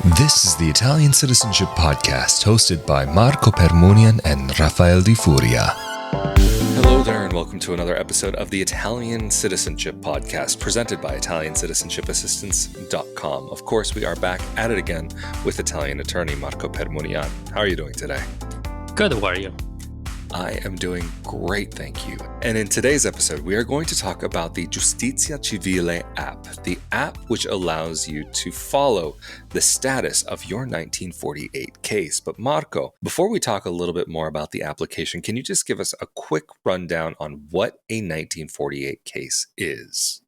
This is the Italian Citizenship Podcast, hosted by Marco Permunian and Rafael Di Furia. Hello there, and welcome to another episode of the Italian Citizenship Podcast, presented by ItaliancitizenshipAssistance.com. Of course, we are back at it again with Italian attorney Marco Permunian. How are you doing today? Good, how are you? I am doing great, thank you. And in today's episode, we are going to talk about the Giustizia Civile App, the app which allows you to follow the status of your 1948 case. But Marco, before we talk a little bit more about the application, can you just give us a quick rundown on what a 1948 case is?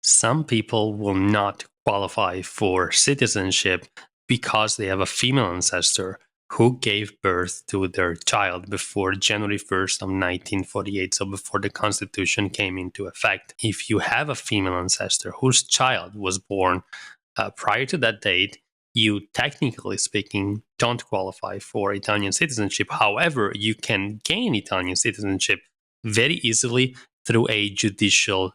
Some people will not qualify for citizenship because they have a female ancestor who gave birth to their child before January 1st of 1948, so before the Constitution came into effect. If you have a female ancestor whose child was born prior to that date, you, technically speaking, don't qualify for Italian citizenship. However, you can gain Italian citizenship very easily through a judicial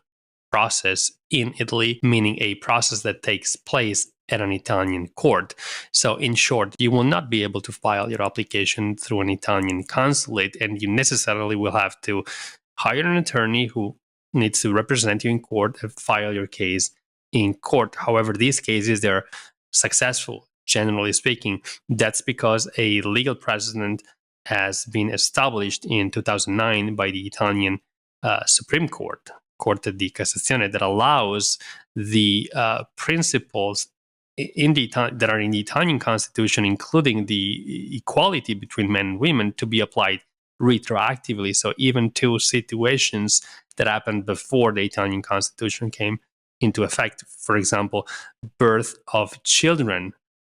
process in Italy, meaning a process that takes place at an Italian court. So in short, you will not be able to file your application through an Italian consulate, and you necessarily will have to hire an attorney who needs to represent you in court and file your case in court. However, these cases, they're successful, generally speaking. That's because a legal precedent has been established in 2009 by the Italian Supreme Court, Corte di Cassazione, that allows the principles that are in the Italian Constitution, including the equality between men and women, to be applied retroactively. So even to situations that happened before the Italian Constitution came into effect, for example, birth of children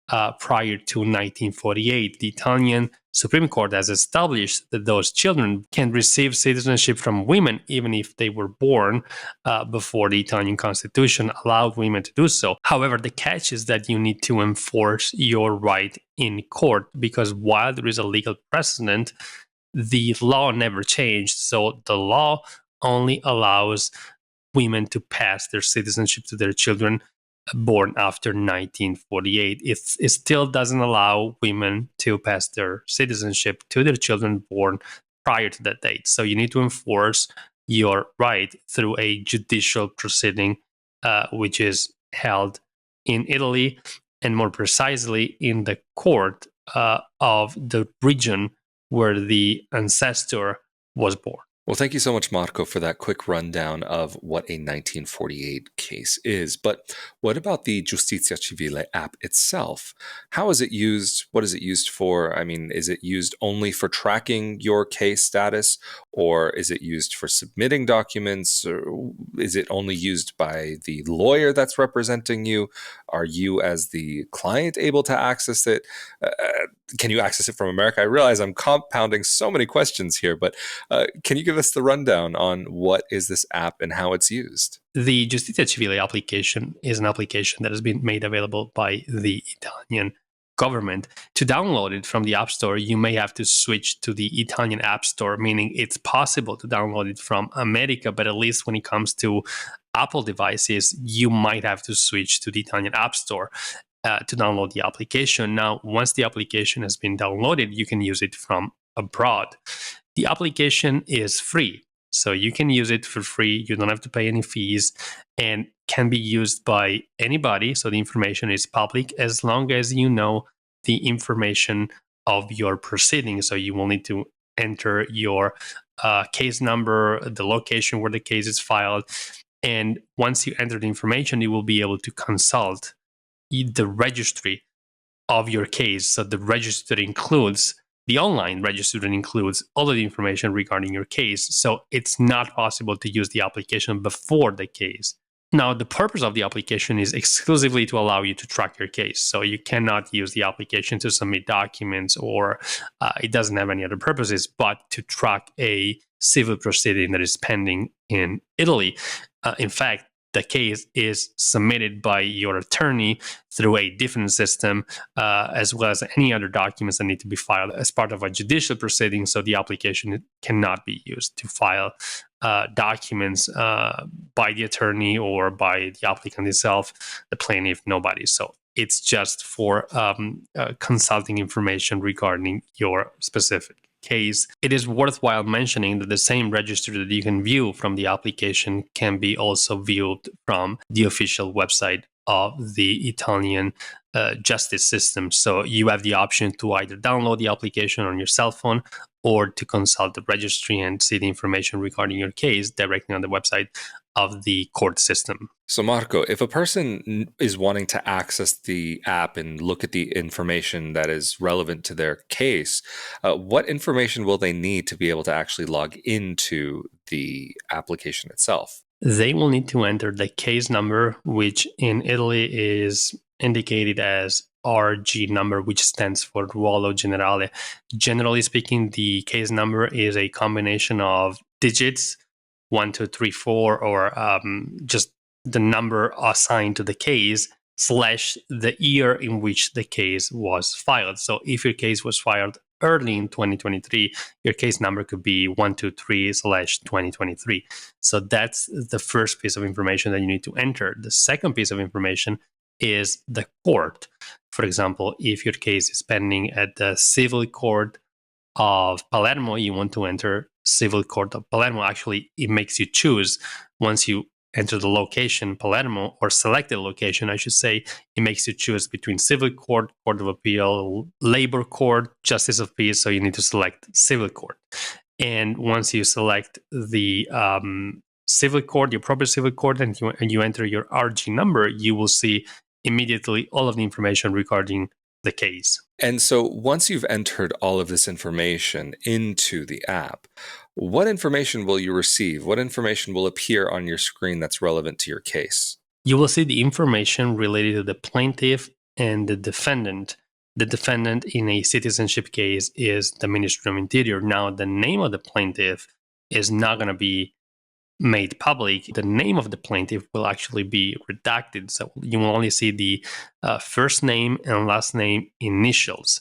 prior to 1948, the Italian Supreme Court has established that those children can receive citizenship from women even if they were born before the Italian Constitution allowed women to do so. However, the catch is that you need to enforce your right in court, because while there is a legal precedent, the law never changed. So the law only allows women to pass their citizenship to their children born after 1948. It still doesn't allow women to pass their citizenship to their children born prior to that date. So you need to enforce your right through a judicial proceeding, which is held in Italy, and more precisely in the court of the region where the ancestor was born. Well, thank you so much, Marco, for that quick rundown of what a 1948 case is. But what about the Giustizia Civile app itself? How is it used? What is it used for? I mean, is it used only for tracking your case status, or is it used for submitting documents? Or is it only used by the lawyer that's representing you? Are you, as the client, able to access it? Can you access it from America? I realize I'm compounding so many questions here, but can you give us the rundown on what is this app and how it's used? The Giustizia Civile application is an application that has been made available by the Italian government. To download it from the App Store, you may have to switch to the Italian App Store, meaning it's possible to download it from America, but at least when it comes to Apple devices, you might have to switch to the Italian App Store to download the application. Now, once the application has been downloaded, you can use it from abroad. The application is free, so you can use it for free. You don't have to pay any fees, and can be used by anybody. So the information is public as long as you know the information of your proceeding. So you will need to enter your case number, the location where the case is filed, and once you enter the information, you will be able to consult the registry of your case. So the registry includes the online registry, that includes all of the information regarding your case. So it's not possible to use the application before the case. Now, the purpose of the application is exclusively to allow you to track your case. So you cannot use the application to submit documents, or it doesn't have any other purposes but to track a civil proceeding that is pending in Italy. In fact, the case is submitted by your attorney through a different system, as well as any other documents that need to be filed as part of a judicial proceeding. So the application cannot be used to file documents by the attorney or by the applicant itself, the plaintiff, nobody. So it's just for consulting information regarding your specific case. It is worthwhile mentioning that the same register that you can view from the application can be also viewed from the official website of the Italian justice system. So you have the option to either download the application on your cell phone or to consult the registry and see the information regarding your case directly on the website of the court system. So Marco, if a person is wanting to access the app and look at the information that is relevant to their case, what information will they need to be able to actually log into the application itself? They will need to enter the case number, which in Italy is indicated as RG number, which stands for Ruolo Generale. Generally speaking, the case number is a combination of digits, 1, 2, 3, 4, or just the number assigned to the case / the year in which the case was filed. So if your case was filed early in 2023, your case number could be 123/2023. So that's the first piece of information that you need to enter. The second piece of information is the court. For example, if your case is pending at the Civil Court of Palermo, you want to enter Civil Court of Palermo. Actually, it makes you choose once you enter the location Palermo, or select the location, I should say. It makes you choose between Civil Court, Court of Appeal, Labor Court, Justice of Peace. So you need to select Civil Court. And once you select the Civil Court, your proper Civil Court, and you enter your RG number, you will see immediately all of the information regarding the case. And so once you've entered all of this information into the app, what information will you receive? What information will appear on your screen that's relevant to your case? You will see the information related to the plaintiff and the defendant. The defendant in a citizenship case is the Ministry of Interior. Now, the name of the plaintiff is not going to be made public. The name of the plaintiff will actually be redacted. So you will only see the first name and last name initials.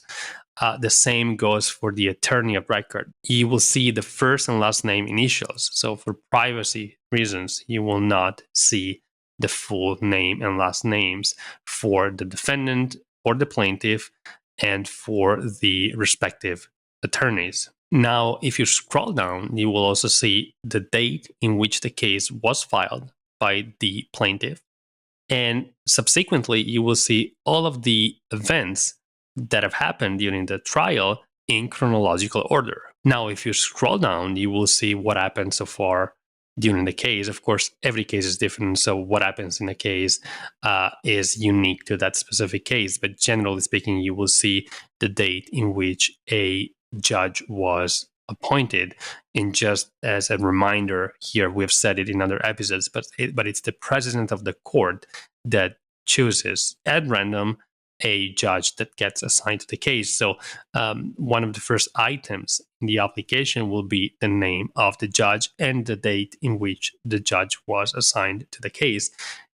The same goes for the attorney of record. You will see the first and last name initials. So for privacy reasons, you will not see the full name and last names for the defendant or the plaintiff and for the respective attorneys. Now, if you scroll down, you will also see the date in which the case was filed by the plaintiff. And subsequently, you will see all of the events that have happened during the trial in chronological order. Now, if you scroll down, you will see what happened so far during the case. Of course, every case is different, so what happens in a case is unique to that specific case. But generally speaking, you will see the date in which a judge was appointed. And just as a reminder here, we've said it in other episodes, but it's the president of the court that chooses at random a judge that gets assigned to the case. So one of the first items in the application will be the name of the judge and the date in which the judge was assigned to the case.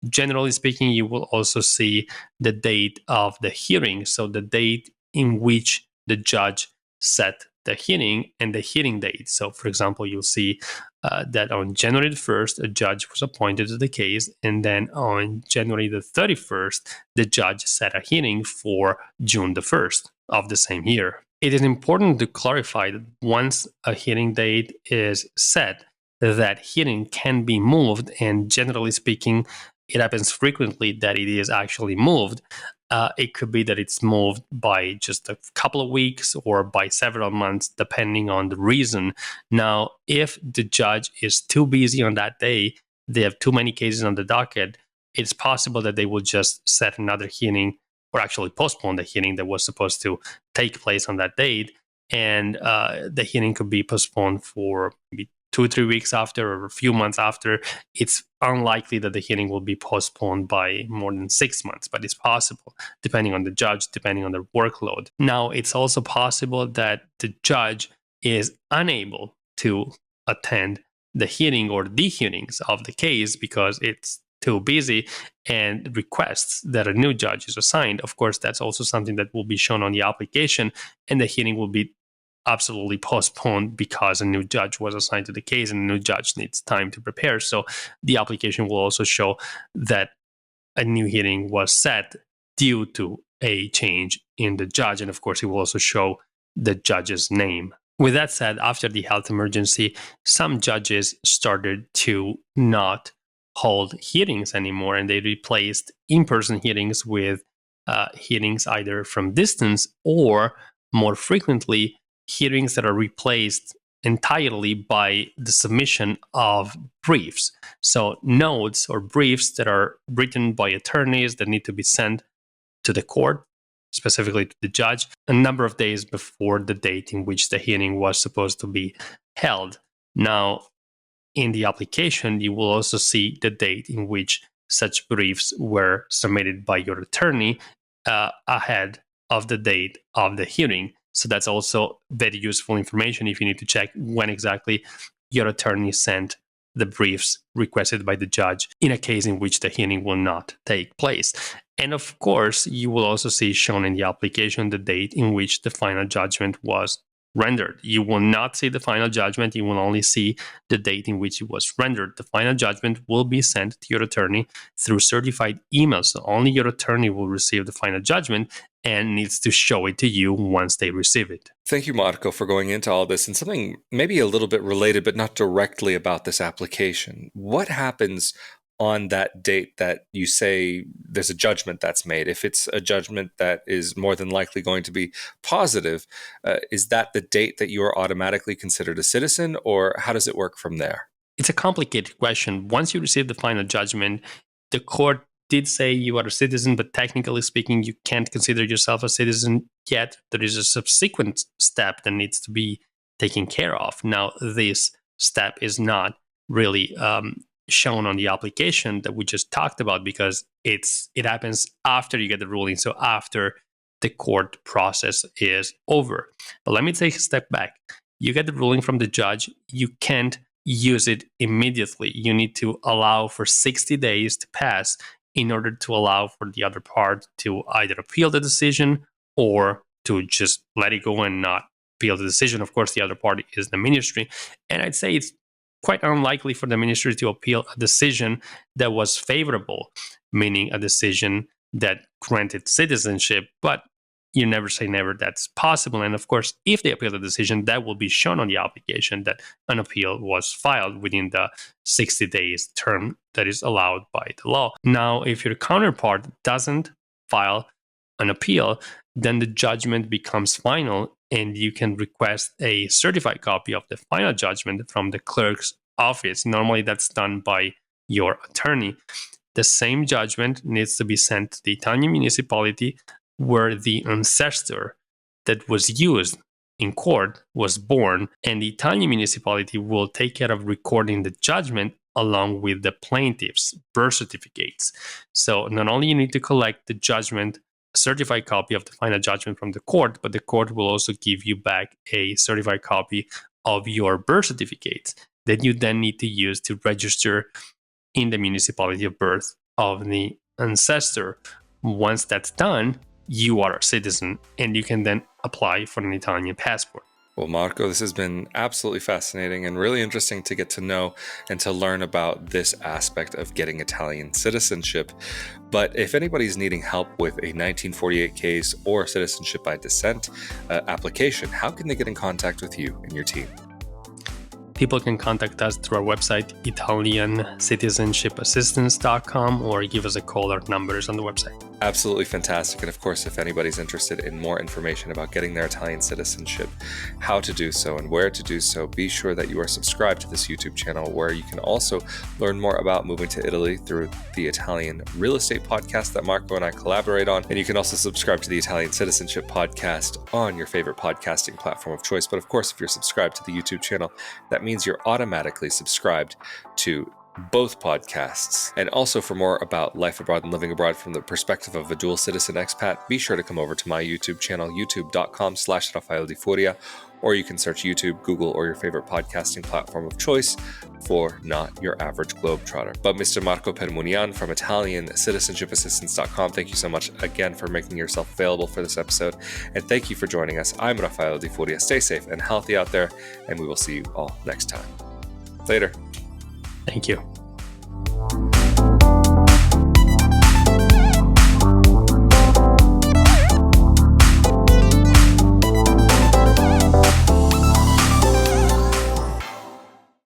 Generally speaking, you will also see the date of the hearing, so the date in which the judge set the hearing and the hearing date. So, for example, you'll see that on January the 1st, a judge was appointed to the case, and then on January the 31st, the judge set a hearing for June the 1st of the same year. It is important to clarify that once a hearing date is set, that hearing can be moved, and generally speaking, it happens frequently that it is actually moved. It could be that it's moved by just a couple of weeks or by several months, depending on the reason. Now, if the judge is too busy on that day, they have too many cases on the docket, it's possible that they will just set another hearing or actually postpone the hearing that was supposed to take place on that date. And the hearing could be postponed for maybe 2 or 3 weeks after or a few months after. It's unlikely that the hearing will be postponed by more than 6 months, but it's possible, depending on the judge, depending on their workload. Now, it's also possible that the judge is unable to attend the hearing or the hearings of the case because it's too busy and requests that a new judge is assigned. Of course, that's also something that will be shown on the application, and the hearing will be absolutely postponed because a new judge was assigned to the case and a new judge needs time to prepare. So the application will also show that a new hearing was set due to a change in the judge. And of course, it will also show the judge's name. With that said, after the health emergency, some judges started to not hold hearings anymore, and they replaced in-person hearings with hearings either from distance or, more frequently, hearings that are replaced entirely by the submission of briefs. So notes or briefs that are written by attorneys that need to be sent to the court, specifically to the judge, a number of days before the date in which the hearing was supposed to be held. Now, in the application, you will also see the date in which such briefs were submitted by your attorney ahead of the date of the hearing. So that's also very useful information if you need to check when exactly your attorney sent the briefs requested by the judge in a case in which the hearing will not take place. And of course, you will also see shown in the application the date in which the final judgment was rendered. You will not see the final judgment. You will only see the date in which it was rendered. The final judgment will be sent to your attorney through certified email. So only your attorney will receive the final judgment and needs to show it to you once they receive it. Thank you, Marco, for going into all this and something maybe a little bit related, but not directly about this application. What happens on that date that you say there's a judgment that's made? If it's a judgment that is more than likely going to be positive, is that the date that you are automatically considered a citizen, or how does it work from there? It's a complicated question. Once you receive the final judgment, the court did say you are a citizen, but technically speaking, you can't consider yourself a citizen yet. There is a subsequent step that needs to be taken care of. Now, this step is not really shown on the application that we just talked about because it happens after you get the ruling, so after the court process is over. But let me take a step back. You get the ruling from the judge, you can't use it immediately. You need to allow for 60 days to pass in order to allow for the other part to either appeal the decision or to just let it go and not appeal the decision. Of course, the other party is the ministry. And I'd say it's quite unlikely for the ministry to appeal a decision that was favorable, meaning a decision that granted citizenship, but you never say never, that's possible. And of course, if they appeal the decision, that will be shown on the application that an appeal was filed within the 60 days term that is allowed by the law. Now, if your counterpart doesn't file an appeal, then the judgment becomes final and you can request a certified copy of the final judgment from the clerk's office. Normally, that's done by your attorney. The same judgment needs to be sent to the Italian municipality where the ancestor that was used in court was born, and the Italian municipality will take care of recording the judgment along with the plaintiff's birth certificates. So not only you need to collect the judgment, a certified copy of the final judgment from the court, but the court will also give you back a certified copy of your birth certificates that you then need to use to register in the municipality of birth of the ancestor. Once that's done, you are a citizen and you can then apply for an Italian passport. Well, Marco, this has been absolutely fascinating and really interesting to get to know and to learn about this aspect of getting Italian citizenship. But if anybody's needing help with a 1948 case or citizenship by descent application, how can they get in contact with you and your team? People can contact us through our website, ItalianCitizenshipAssistance.com, or give us a call. Our numbers on the website. Absolutely fantastic. And of course, if anybody's interested in more information about getting their Italian citizenship, how to do so and where to do so, be sure that you are subscribed to this YouTube channel where you can also learn more about moving to Italy through the Italian real estate podcast that Marco and I collaborate on. And you can also subscribe to the Italian Citizenship Podcast on your favorite podcasting platform of choice. But of course, if you're subscribed to the YouTube channel, that means you're automatically subscribed to both podcasts. And also for more about life abroad and living abroad from the perspective of a dual citizen expat, be sure to come over to my YouTube channel, youtube.com/Rafael Di Furia, or you can search YouTube, Google, or your favorite podcasting platform of choice for Not Your Average Globetrotter. But Mr. Marco Permunian from ItalianCitizenshipassistance.com, thank you so much again for making yourself available for this episode. And thank you for joining us. I'm Rafael Di Furia. Stay safe and healthy out there, and we will see you all next time. Later. Thank you.